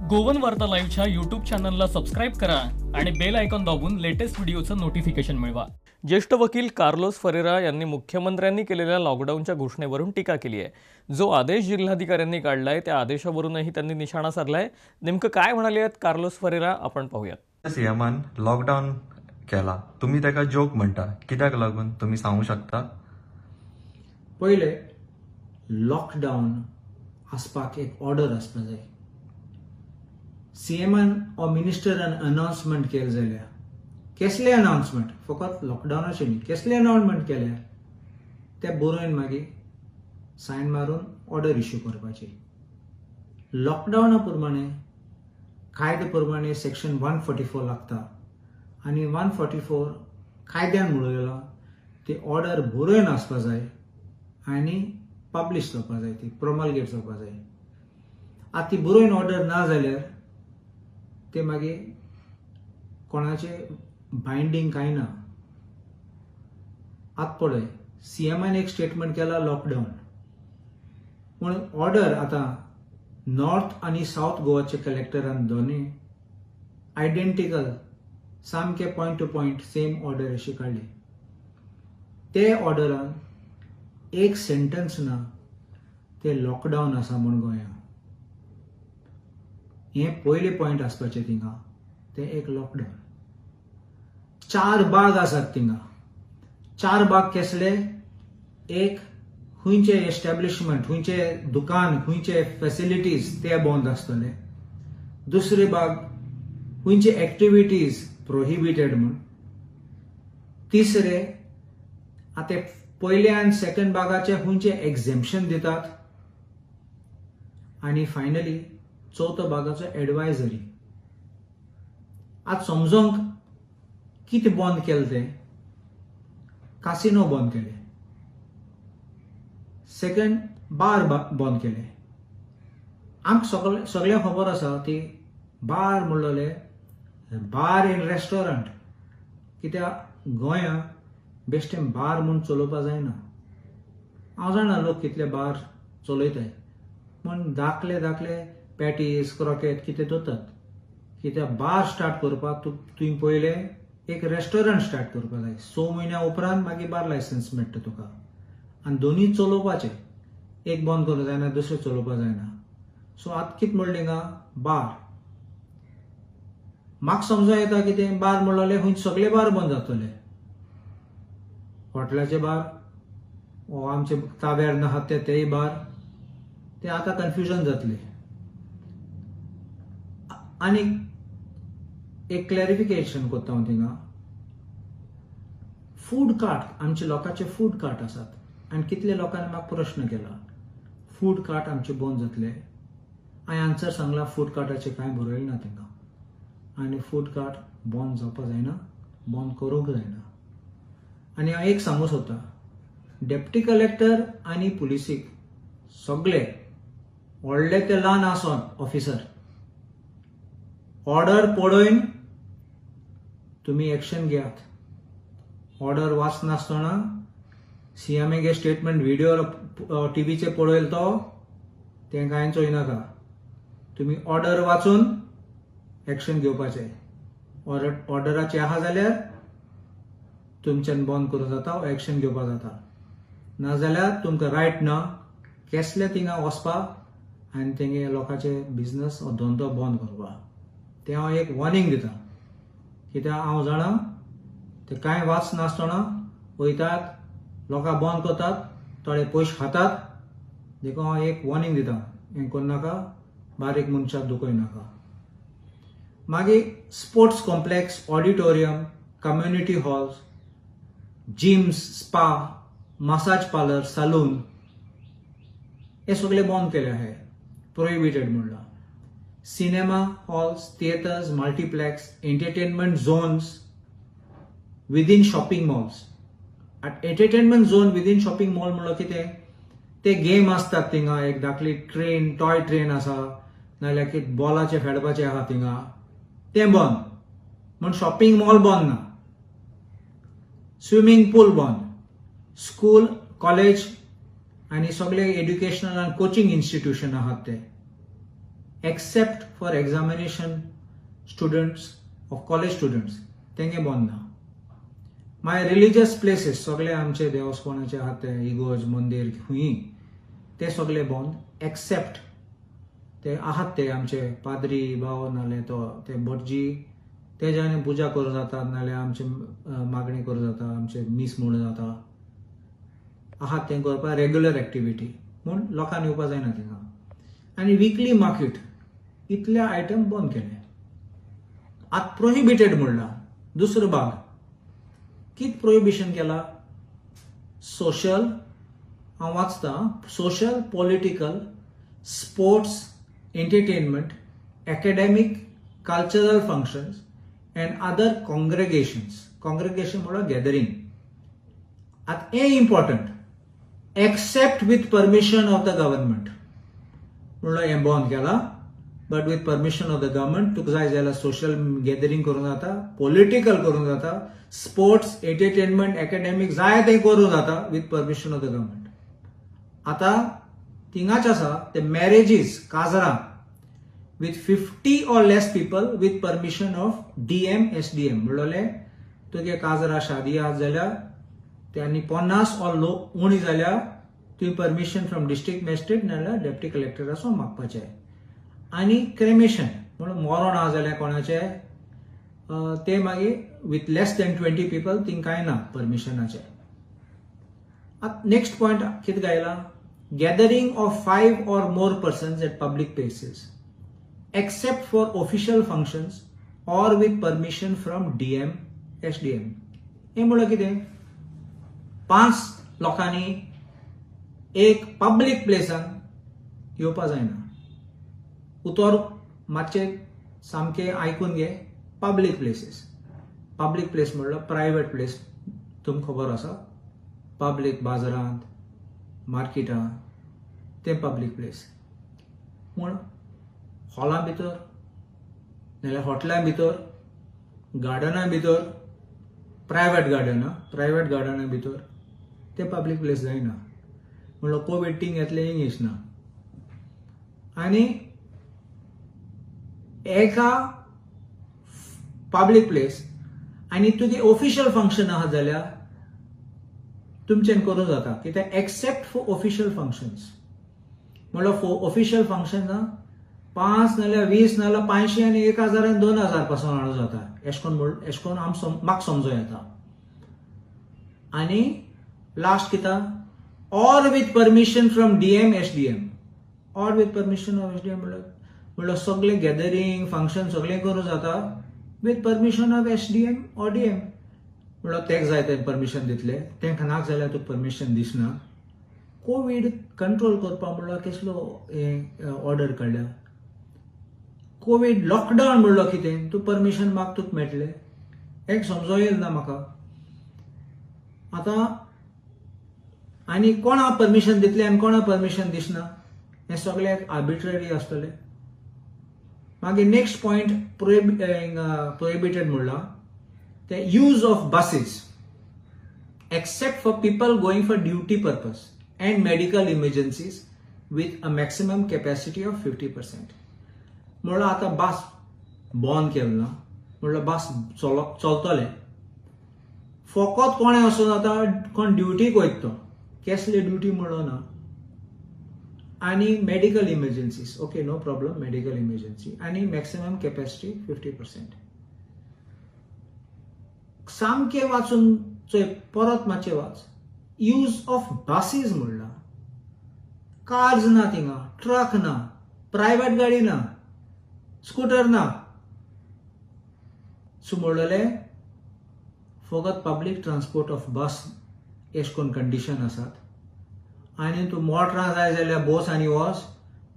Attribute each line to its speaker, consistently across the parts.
Speaker 1: Goan वार्ता लाईव्हच्या YouTube चॅनलला सबस्क्राईब करा आणि बेल आयकॉन दाबून लेटेस्ट व्हिडिओचं नोटिफिकेशन मिळवा. ज्येष्ठ वकील कार्लोस फरेरा यांनी मुख्यमंत्र्यांनी केलेल्या लॉकडाऊनच्या घोषणेवरून टीका केली आहे. जो आदेश जिल्हाधिकाऱ्यांनी काढलाय त्या आदेशावरूनही त्यांनी निशाणा साधलाय. नेमकं काय म्हणाले आहेत कार्लोस फरेरा आपण पाहूयात.
Speaker 2: सीएमान लॉकडाऊन केला, तुम्ही त्याका जोक म्हणता, कित्याक लागून तुम्ही सांगू शकता?
Speaker 3: पहिले लॉकडाऊन आसपाक एक ऑर्डर आसपा जाय. सीएमान ओ मिनिस्टरान अनाउन्समेंट केले जाल्यार कसले अनाउन्समेंट, फकत लॉकडाऊनाचे न्ही, कसले अनाउन्समेंट केल्यार ते बरोवन मागीर सायन मारून ऑर्डर इश्यू करपाची. लॉकडाऊना प्रमाणे कायदे प्रमाणे सेक्शन 144 लागता आणि 144 कायद्यान म्हणलेला ती ऑर्डर बरोवन आसपा जाय आणि पब्लिश जावपा जाय, ती प्रोमलगेट जावपा जाय. आतां ती बरोवन ऑर्डर ना जाल्यार ते मागीर कोणाचे बाइंडिंग कांय ना. आतां पळय, सीएमान एक स्टेटमेंट केला लॉकडाऊन, पूण ऑर्डर आतां नॉर्थ आणि साऊथ गोवाचे कलेक्टरान दोन्ही आयडेंटिकल सामके point two point same order अशी काढली. ते ऑर्डरान एक सेंटन्स ना ते लॉकडाऊन आसा म्हूण गोंयांत. हे पयले पॉइंट आसपाचे थिंगा, ते एक लॉकडाऊन. 4 भाग आसात थिंगा. 4 भाग कसले? एक खंयचे एस्टॅब्लिशमेंट, खंयचे दुकान, खंयचे फॅसिलिटीज ते बंद आसतले. दुसरे भाग खंयचे एक्टिविटीज प्रोहिबिटेड म्हूण. तिसरे आतां पयले आनी सेकंड भागाचे खंयचे एक्झेम्पशन दितात. आणि फायनली चौथो भागाचो एडवायझरी. आज समजोंक कितें बंद केले ते? कासिनो बंद केले. सेकंड बार बंद केले. आमकां सगळ्यांक खबर आसा ती बार म्हणलेले बार इन रेस्टॉरंट, कित्याक गोंयांत बेश्टे बार म्हूण चलोवपा जायना. हांव जाणा लोक कितले बार चलयताय, पूण धाकले पॅटीस क्रॉकेट कितें दोतात. कित्याक बार स्टार्ट करपाक तुवें पयले एक रेस्टॉरंट स्टार्ट करपा जाय. 6 म्हयन्या उपरांत मागीर बार लायसन्स मेळटा तुका. आनी दोनूय चलोवपाचे, एक बंद करूंक जायना, दुसरें चलोवपा जायना. सो आतां कितें म्हणलें हिंगा बार. म्हाका समजूं येता कितें बार म्हणलें खंय सगळे बार बंद जातले. हॉटेलाचे बार वो आमचे ताब्यार आहात तेय बार, ते आतां कन्फ्युजन जातले. आनी एक क्लॅरिफिकेशन करता हांव थिंगा. फूड कार्ट, आमचे लोकांचे फूड कार्ट आसात आनी कितले लोकांनी म्हाका प्रश्न केला फूड कार्ट आमचे बंद जातले. हांवें आन्सर सांगला फूड कार्टाचे कांय बरयलें ना थिंगा. आनी फूड कार्ट बंद जावपा जायना, बंद करूंक जायना. आनी हांव एक सांगूं सोदता, डेप्टी कलेक्टर आनी पुलिसीक सगळे व्हडले ते ल्हान आसोन ऑफिसर ऑर्डर पळोवन तुम्ही एक्शन घेयात. ऑर्डर वाचनासतना सीएमए स्टेटमेंट व्हिडिओ टीव्हीचे पळयलो तो ते कांय चोयनाका. तुम्ही ऑर्डर वाचून एक्शन घेवपाचे. ऑर्डराचे आहा जाल्यार तुमच्यान बंद करूं जाता, एक्शन घेवपा जाता. नाजाल्यार तुमकां रायट ना कसले थिंगा वचपाक आनी तेंगे लोकांचे बिझनस वो धंदो बंद करपाक. ते हांव एक वॉर्निंग दिता. कित्याक हांव जाणा ते कांय वाचनासतना वयतात, लोकां बंद करतात, थोडे पयशे खातात. देखून हांव एक वॉर्निंग दिता, हें करूं नाका, बारीक मनशाक दुखय नाका. मागीर sports complex, auditorium, community halls, gyms, spa, massage parlour, salon हे सगळे बंद केले आहे, प्रोहिबिटेड म्हणला. Cinema halls, theatres, multiplex, entertainment zones within shopping malls. Entertainment zone within shopping mall म्हणल्यार कितें? ते गेम आसतात थिंगा, एक धाकली ट्रेन, टॉय ट्रेन आसा, नाजाल्यार कितें बॉलाचे खेळपाचे आहा थिंगा, ते बंद. म्हण शॉपिंग मॉल बंद ना. स्विमींग पूल बंद. स्कूल, कॉलेज आनी सगळे एड्युकेशनल आनी कोचिंग इन्स्टिट्यूशन आहात ते except for examination students of college students तेंगे बंद ना. मागीर रिलिजियस प्लेसीस सगळे आमचे देवस्थानाचे आहात ते इगोज मंदिर खूंय ते सगळे बंद एक्सेप्ट ते आहात ते आमचे पाद्री भाव नाले तो ते भटजी तेज्यानी पुजा करूं जाता नाले आमचे मागणी करूं जाता आमचे मीस म्हणून जाता आहात ते करपाक रेग्युलर एक्टिविटी म्हूण लोकांनी येवपा जायना थिंगा. आनी विकली मार्केट इतले आयटम बंद केले. आतां प्रोहिबिटेड म्हणला दुसरो भाग कित प्रोहिबिशन केला. सोशल हांव वाचता social political sports entertainment academic cultural functions and other congregation म्हणल्यार गॅदरिंग. आतां हे important except with permission of the government म्हणल्यार हें बंद केला. But with permission of the government तुका जाय जाल्यार सोशल गॅदरिंग करूं जाता पॉलिटिकल करूं जाता स्पोर्ट्स एंटरटेनमेंट एकेडेमिक जाय तें करूं जाता with permission of the government. आतां थिंगाच आसा ते मॅरेजीस काजरां with 50 or less people with permission of DM SDM म्हणल्यार तुगे काजरा शादी आसा जाल्यार त्यांनी 50 or लोक उणी जाल्यार तुवें परमिशन फ्रॉम डिस्ट्रिक्ट मॅजिस्ट्रेट नाल्यार डेप्टी कलेक्टराचो मागपाचें. आनी क्रेमेशन म्हणून मरण आहा जाल्यार कोणाचे ते मागीर with less than 20 people thing कांय ना परमिशनाचे. आतां नेक्स्ट पॉयंट कितें गायला gathering of 5 or more persons at public places except for official functions or with permission from DM SDM. हे म्हणल्यार कितें 5 लोकांनी एक पब्लीक प्लेसान येवपा जायना. उतर मातशें सामकें आयकून घे. पब्लीक प्लेस म्हणल्यार प्रायवेट प्लेस तुमकां खबर आसा पब्लीक बाजारांत मार्केटां ते पब्लीक प्लेस म्हूण हॉलां भितर नाल्यार हॉटेलां भितर गार्डनां भितर प्रायवेट गार्डनां भितर ते पब्लीक प्लेस जायना. म्हणल्यार कोवीड थिंग येतले इंग्लीश ना. आनी एका पब्लीक प्लेस आनी तुगे ऑफिशियल फंक्शन आहा जाल्यार तुमच्यान करूं जाता कित्याक एक्सेप्ट फॉर ऑफिशियल फंक्शन्स म्हणल्यार ऑफिशियल फंक्शन 5 नाल्यार 20 नाल्यार 500 आनी 1000 आनी 2000 पासून हाडूं जाता. एशकोन म्हाका समजूं येता. आनी लास्ट किता or with permission from DM SDM or with permission of SDM म्हणल्यार सगळे गॅदरिंग फंक्शन सगळें करूं जाता with permission of SDM or DM म्हणल्यार तेका जाय तें परमिशन दितले तेंका नाक जाल्यार तुका परमिशन दिसना. कोवीड कंट्रोल करपाक म्हणल्यार कसलो ऑर्डर काडल्या. कोवीड लॉकडावन म्हणलो कितें तूं परमिशन माग तुका मेळटलें एक समजो येयना म्हाका. आतां आनी कोणा परमिशन दितले आनी कोणा परमिशन दिसना हें सगळें आर्बिट्ररी आसतलें. मागीर नेक्स्ट पॉयंट प्रोहिबिटेड म्हणला ते use of buses except for people going for duty purpose and medical emergencies with a maximum capacity of 50%. म्हणल्यार आतां बस बंद केलें ना म्हणल्यार बस चलतले फकत कोणें असो जाता कोण ड्युटीक वयता कसली ड्युटी म्हणलो ना. आनी medical emergencies okay no problem medical emergency आनी मॅक्सिमम कॅपॅसिटी 50%. सामकें वाचून परत मातशें वाच. यूज ऑफ बसीज म्हणला कार्स ना थिंगा ट्रक ना प्रायवेट गाडी ना स्कूटर ना. सो म्हणलें फकत पब्लीक ट्रान्सपोर्ट ऑफ बस एश कोन कंडिशन आसात. आनी तूं मोटरां जाय जाल्यार बस आनी वच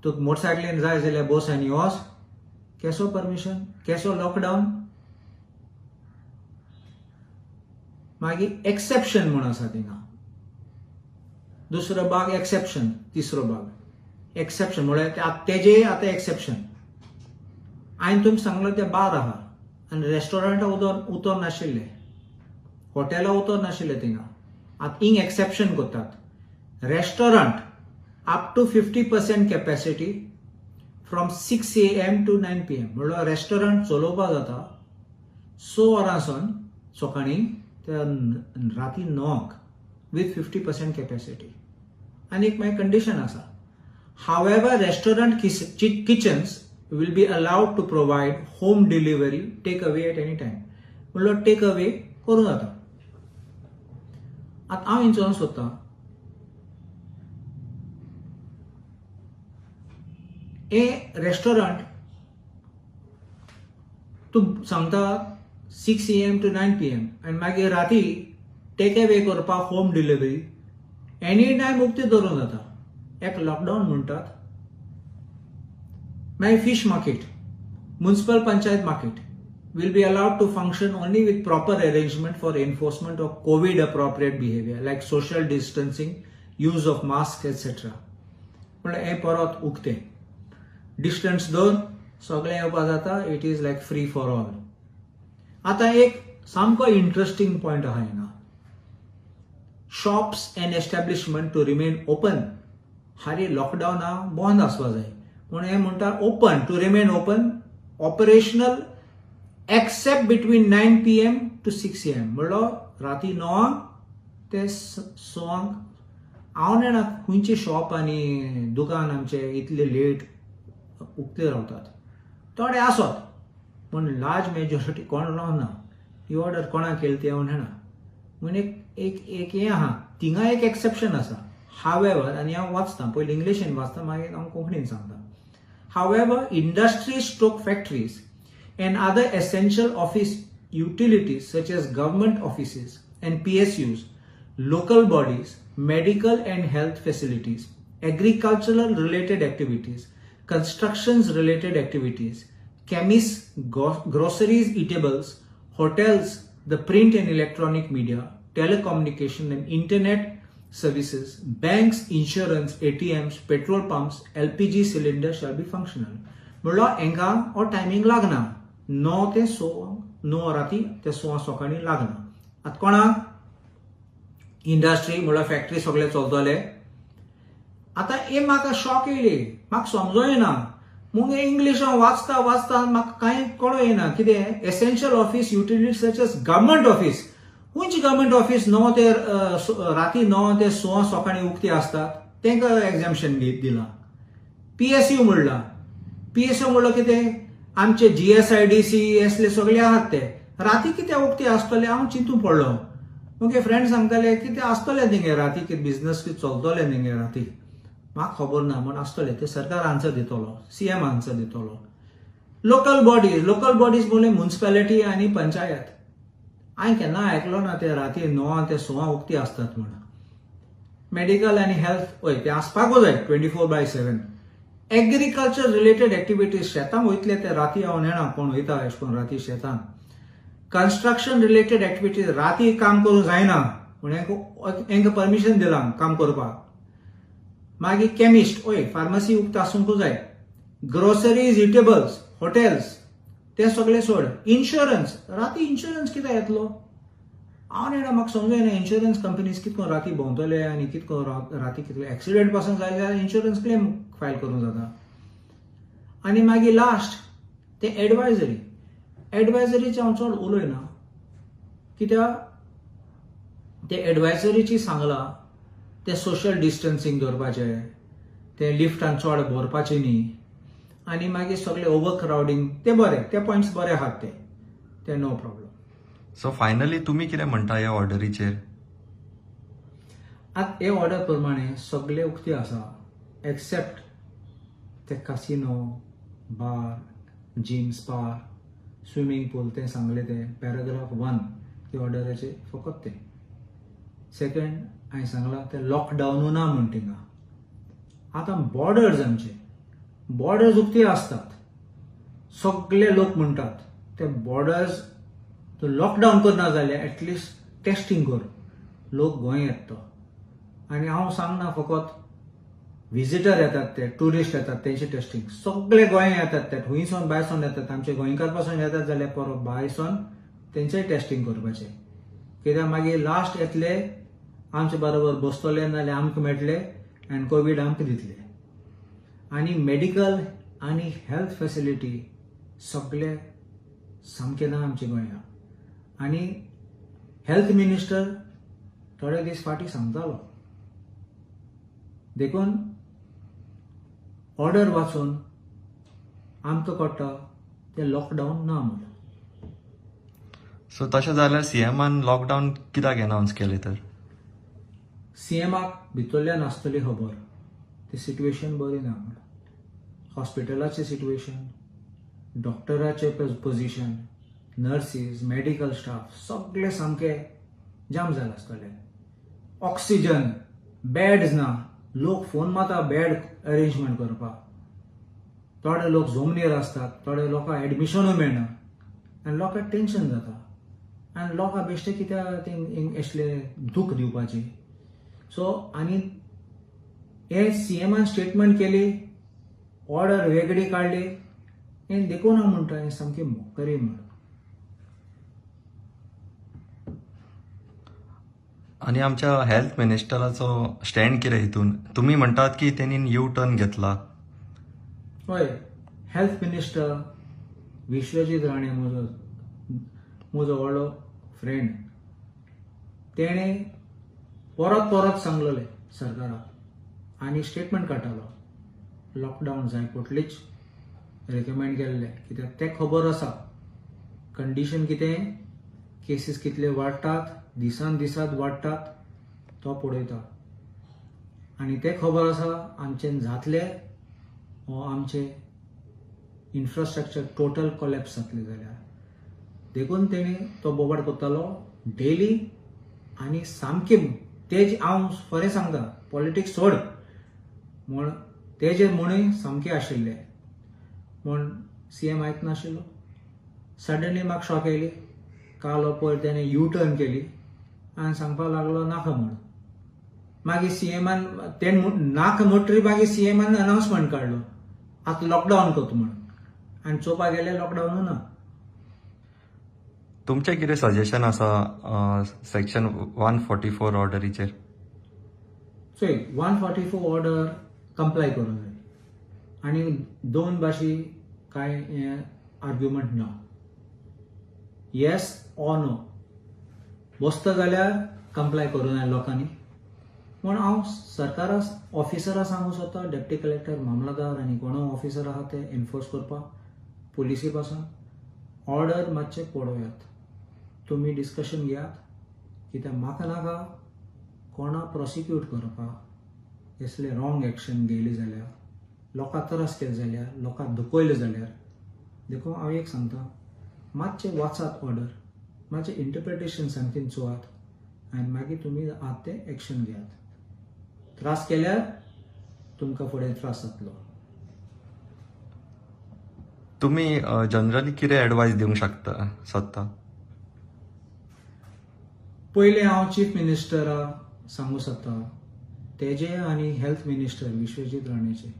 Speaker 3: तुका मोटरसायकलीन जाय जाल्यार बस आनी वच. केसो परमिशन केसो लॉकडावन. मागीर एक्सेप्शन म्हूण आसा थिंगा दुसरो भाग एक्सेप्शन तिसरो भाग एक्सेप्शन म्हळ्यार तेजे आतां एक्सेप्शन हांवें तुमकां सांगलो ते बार आहा आनी रेस्टॉरंटा उतर नाशिल्ले हॉटेलां उतर नाशिल्ले थिंगा. आतां हिंग एक्सेप्शन करतात restaurant up to 50% capacity from 6 AM to 9 PM म्हणल्यार रेस्टॉरंट चलोवपा जाता 6 वरांसून सकाळीं ते राती 9 with 50% capacity. आणि एक मागीर कंडिशन आसा. However, restaurant kitchens will be allowed to provide home delivery, take away at any time. म्हणल्यार टेक अवे करूं जाता. आतां हांव विचारूंक सोदतां ए रेस्टॉरंट तूं सांगता 6 AM to 9 PM आनी मागीर राती टेक अवे करपाक होम डिलिव्हरी एनी टायम उक्ती दवरूंक जाता. एक लॉकडाऊन म्हणटात. मागीर fish market, municipal panchayat market will be allowed to function only with proper arrangement for enforcement of COVID appropriate behavior like social distancing, use of masks, etc. म्हणल्यार हे परत उक्ते. डिस्टन्स दवर सगळें येवपा जाता. It is like free for all. आतां एक सामको इंटरेस्टिंग पॉयंट आहा हिंगा. Shops and establishment to remain open. हाली लॉकडावना बंद आसपा जाय पूण हे म्हणटा open to remain open operational except between 9 PM to 6 AM म्हणल्यार राती 9 ते 6. हांव जाणा खंयचे शॉप आनी दुकान आमचे इतले लेट उक्ते रावतात. थोडे आसत पूण लार्ज मेजॉरिटी कोण रावना. ही ऑर्डर कोणाक केली ती हांव जाणा. म्हण एक हें आहा थिंगा एक एक्सेप्शन आसा. हावेवर आनी हांव वाचतां पयलीं इंग्लिशीन वाचतां मागीर हांव कोंकणीन सांगता. However industries stroke factories and other essential office utilities such as government offices and PSUs, local bodies, medical and health facilities, agricultural related activities, constructions related activities, chemists, groceries, eatables, hotels, the print and electronic media, telecommunication and internet services, banks, insurance, ATMs, petrol pumps, LPG cylinders shall be functional. म्हणल्यार हांकां हो timing लागना. 9 ते 9 राती ते 6 सकाळीं लागना. आतां कोणाक इंडस्ट्री म्हणल्यार फॅक्टरी सगळे चलतले. आतां हे म्हाका शॉक येयली. म्हाका समजो येना. मुगे इंग्लिशान वाचता म्हाका कांय कळो येना. कितें essential office utilities such as government office. खंयची गव्हर्मेंट ऑफिस 9 ते राती 9 ते 6 सकाळीं उक्ती आसतात तांकां एग्जाम्पशन दिलां. PSU म्हणला. PSU म्हणलो कितें आमचे GSIDC असले सगळे आहात ते राती कितें उक्ती आसतले हांव चिंतून पडलो. मुगे फ्रेंड सांगताले कितें आसतलें थिंगे राती कितें बिझनस कितें चलतलें थिंगे राती. म्हाका खबर ना म्हण आसतलें ते सरकार आन्सर दितलो. CM आन्सर दितलो. लोकल बॉडीज म्हणले म्युनिसिपॅलिटी आनी पंचायत. हांवें केन्ना आयकलो ना ते राती 9 ते 6 उक्ती आसतात म्हण. मेडिकल आनी हेल्थ हय ते आसपाकूच जाय 24/7. एग्रीकल्चर रिलेटेड एक्टिविटीज शेतांक वयतले ते राती हांव नेना कोण वयता अशें करून राती शेतांत. कन्स्ट्रक्शन रिलेटेड एक्टिविटीज राती काम करूंक जायना पूण हांकां परमिशन दिलां काम करपाक. मागीर केमिस्ट हय फार्मसी उक्त आसूंकूच जाय. ग्रोसरीज इटेबल्स हॉटेल्स ते सगळे सोड. इन्शुरन्स राती इन्शुरन्स कितें येतलो हांव नेना. म्हाका समजना इन्शुरन्स कंपनीज कितें करून राती भोंवतले आनी कितें करून राती कितें एक्सिडेंट पासून जाले जाल्यार इन्शुरन्स क्लेम फायल करूंक जाता. आनी मागीर लास्ट ते एडवायझरीचे हांव चड उलयना कित्याक ते एडवायझरीची सांगलां ते सोशल डिस्टन्सिंग दवरपाचें, ते लिफ्टान चड भरपाचें न्ही आनी मागीर सगळें ओवर क्रावडींग ते बरें ते पॉयंट्स बरे आहात ते नो प्रॉब्लेम.
Speaker 2: सो फायनली तुम्ही कितें म्हणटा ह्या ऑर्डरीचेर?
Speaker 3: आतां हे ऑर्डर प्रमाणे सगळे उक्ती आसा एक्सेप्ट ते कसिनो, बार, जिम, स्पा, स्विमींग पूल ते सांगले ते पॅराग्राफ 1 ते ऑर्डराचे फकत ते. सेकंड हांवें सांगलां ते लॉकडावनू ना म्हण थिंगा. आतां बॉर्डर्स आमचे बॉर्डर्स उक्ती आसतात. सगळे लोक म्हणटात ते बॉर्डर्स तूं लॉकडावन करना जाल्यार एटलिस्ट टेस्टिंग कर. लोक गोंय येता आनी हांव सांगना फकत विजिटर येतात ते टुरिस्ट येतात तेंचे टेस्टिंग. सगळे गोंय येतात ते हुंयसून भायसून येतात. आमचे गोंयकार पासून येतात जाल्यार परत भायसून तेंचेय टेस्टिंग करपाचें. कित्याक मागीर लास्ट येतले आमचे बरोबर बसतले नाल्यार आमकां मेळटले आनी कोवीड आमकां दितले. आनी मेडिकल आनी हेल्थ फॅसिलिटी सगळे सामके ना आमच्या गोंयांत. आनी हेल्थ मिनिस्टर थोडे दीस फाटीं सांगतालो देखून ऑर्डर वाचून आमकां कळटा ते लॉकडावन ना म्हणून.
Speaker 2: सो तशें जाल्यार सीएमान लॉकडावन कित्याक अनावन्स केलें तर?
Speaker 3: सीएमाक भितरल्यान आसतली खबर ती सिट्युएशन बरी ना म्हणून. हॉस्पिटलाचें सिट्युएशन, डॉक्टराचें पोजिशन, नर्सीस, मेडिकल स्टाफ सगळे सामके जाम जाले आसतले. ऑक्सिजन, बेड्स ना, लोक फोन मारता बेड अरेंजमेंट करपाक. थोडे लोक झोमनीर असतात, थोडे लोकांक एडमिशनूय मेळना आनी लोकांक टेन्शन जाता आनी लोकांक बेश्टे कित्याक तेंक एसले दूख दिवपाची. सो आनी हे सीएमान स्टेटमेंट केली, ऑर्डर वेगळी काडली, हें देखून हांव म्हणटा हें सामकी मोक्करी म्हणून.
Speaker 2: आणि आमच्या हेल्थ मिनिस्टराचो स्टँड कितें हितून? तुम्ही म्हणटात की त्यांनी यू टर्न घेतला.
Speaker 3: हय, हेल्थ मिनिस्टर विश्वजीत राणे म्हजो व्हडलो फ्रेंड, तेणे परत परत सांगलेलें सरकाराक आनी स्टेटमेंट काडटालो लॉकडावन जाय पडलीच रेकमेंड केल्लें. कित्याक तें खबर आसा कंडिशन कितें, केसीस कितले वाडटात, दिसान दिसात वाडटात तो पळयता. आनी तें खबर आसा आमचें जातलें हो आमचें इन्फ्रास्ट्रक्चर टोटल कोलॅप्स जातलें जाल्यार. देखून तेणी तो बोबाड करतालो डेली आनी सामकें तेज हांव खरें सांगता पॉलिटिक्स सोड म्हूण तेजे म्हणूय सामकें आशिल्लें म्हूण सीएम आयक नाशिल्लो. सडनली म्हाका शॉक येयली. काल पयर तेणें यू टर्न केली आनी सांगपाक लागलो नाका म्हूण. मागीर सीएमान तेणें नाका म्हणटरी मागीर सीएमान अनावन्समेंट काडलो आतां लॉकडावन करता म्हणून आनी चोवपाक गेले लॉकडावनू ना.
Speaker 2: तुमचें कितें सजेशन आसा सेक्शन 144 ऑर्डरीचेर?
Speaker 3: चोय 144 ऑर्डर कंप्लाय करूंक जाय आनी दोन भाशी कांय आर्ग्युमेंट ना. येस ऑर नो बसता जाल्यार कंप्लाय करूं जाय लोकांनी म्हूण हांव सरकारा ऑफिसरां सांगूं सोदता, डेप्टी कलेक्टर, मामलादार आनी कोण ऑफिसर आहा ते एनफोर्स करपाक, पुलिसी पासून ऑर्डर मातशें पळोवयात. तुमी डिस्कशन घेयात कित्याक म्हाका नाका कोणा प्रोसिक्यूट करपाक असले रॉंग एक्शन घेयली जाल्यार, लोकांक त्रास केले जाल्यार, लोकांक दुखयले जाल्यार. देखून हांव एक सांगता मातशें वाचात ऑर्डर, मातशें इंटरप्रिटेशन सामकें चोवात आनी मागीर तुमी आतां तें एक्शन घेयात. त्रास केल्यार तुमकां फुडें त्रास जातलो.
Speaker 2: तुम्ही जनरली कितें एडवायस दिवंक सोदता?
Speaker 3: पयलें हांव चीफ मिनिस्टराक सांगूं सोदता तेजे आनी हेल्थ मिनिस्टर विश्वजीत राणेचे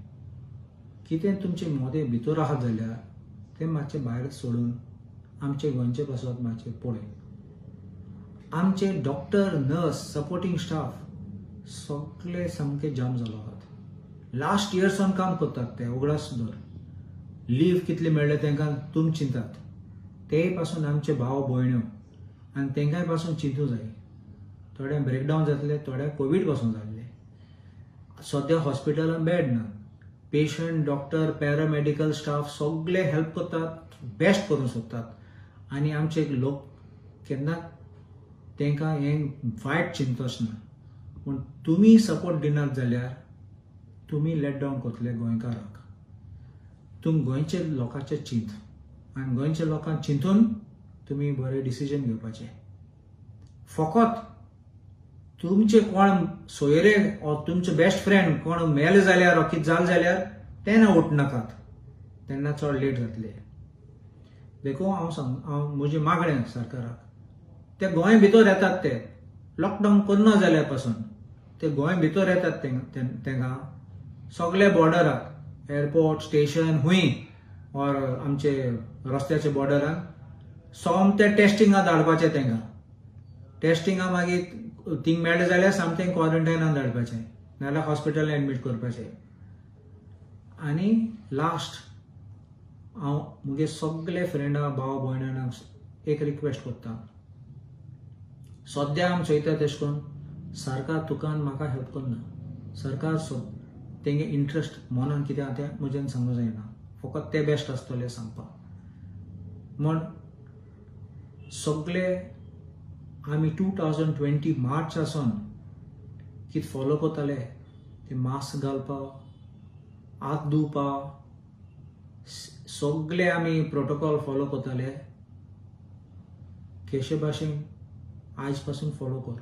Speaker 3: कितें तुमचे मोदे भितर आहात जाल्यार ते मातशें भायर सोडून आमचे गोंयचे पासत मातशें पळय. आमचे डॉक्टर, नर्स, सपोर्टिंग स्टाफ सगळे सामके जाम जालो आहात. लास्ट इयर्सान काम करतात ते उगडास सुद्दां. लीव कितले मेळ्ळे तांकां तुमी चिंतात. तेय पासून आमचे भाव भयण्यो आनी तांकांय पासून चिंतूं जाय. थोड्या ब्रेकडावन जातले, थोड्या कोवीड पासून जाल्ले. सद्या हॉस्पिटलान बेड ना. पेशंट, डॉक्टर, पॅरामेडिकल स्टाफ सगळे हेल्प करतात, बेस्ट करूंक सोदतात आनी आमचे लोक केन्ना तांकां हें वायट चिंतच ना. पूण तुमी सपोर्ट दिनात जाल्यार तुमी लेट डावन करतले गोंयकाराक. तुमी गोंयचे लोकांचे चिंत आनी गोंयच्या लोकांक चिंतून तुमी बरें डिसिजन घेवपाचें. फकत तुमचे कोण सोयरे वा तुमचे बेस्ट फ्रेंड कोण मेले जाल्यार कितें जालें जाल्यार तेन्ना वोट नाकात, तेन्ना चड लेट जातले. देखून हांव म्हजें मागणें सरकाराक ते गोंय भितर येतात ते लॉकडावन करना जाल्यार पासून ते गोंय भितर येतात तांकां सगळे बॉर्डराक एअरपोर्ट, स्टेशन हूंय ऑर आमचे रस्त्याचे बॉर्डरान सोमते टेस्टिंगाक धाडपाचें तांकां. टेस्टिंगाक मागीर थिंग मेळ्ळें जाल्यार सामकें क्वॉरंटायनान धाडपाचें नाल्यार हॉस्पिटलान एडमीट करपाचें. आनी लास्ट हांव मुगे सगळे फ्रेंडा भाव भयणांक एक रिक्वेस्ट करता. सद्या आमी चोयता तेश कोन्न सरकार तुकान म्हाका हेल्प करना. सरकार तेंगे इंट्रस्ट मनान कितें आहा तें म्हज्यान सांगूं जायना. फकत ते बेस्ट आसतले सांगपाक. म्हण सगळे आमी 2020 मार्च आसून कितें फॉलो करताले ते मास्क घालपाक, हात धुवपाक, सगळे आमी प्रोटोकॉल फॉलो करताले. केशे भाशेन आयज पासून फॉलो कर.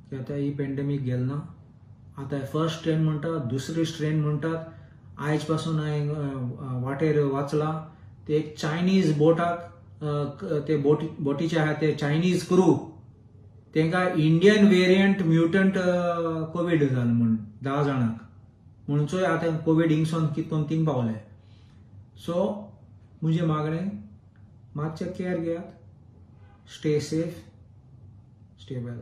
Speaker 3: की आतां ही पॅन्डेमीक गेल ना. आतां फर्स्ट स्ट्रेन म्हणटात, दुसरी स्ट्रेन म्हणटात. आयज पासून हांवें वाटेर वाचला ते एक चायनीज बोटाक ते बोटीचे आहा ते चायनीज क्रू तेंकां इंडियन वेरियंट म्युटंट कोविड जालें म्हण 10 जाणांक. म्हणचोय आतां कोविड हिंगसोन कितें करून थिंग पावले. सो म्हजें मागणें मातशें केअर घेयात. स्टे सेफ, स्टे वेल.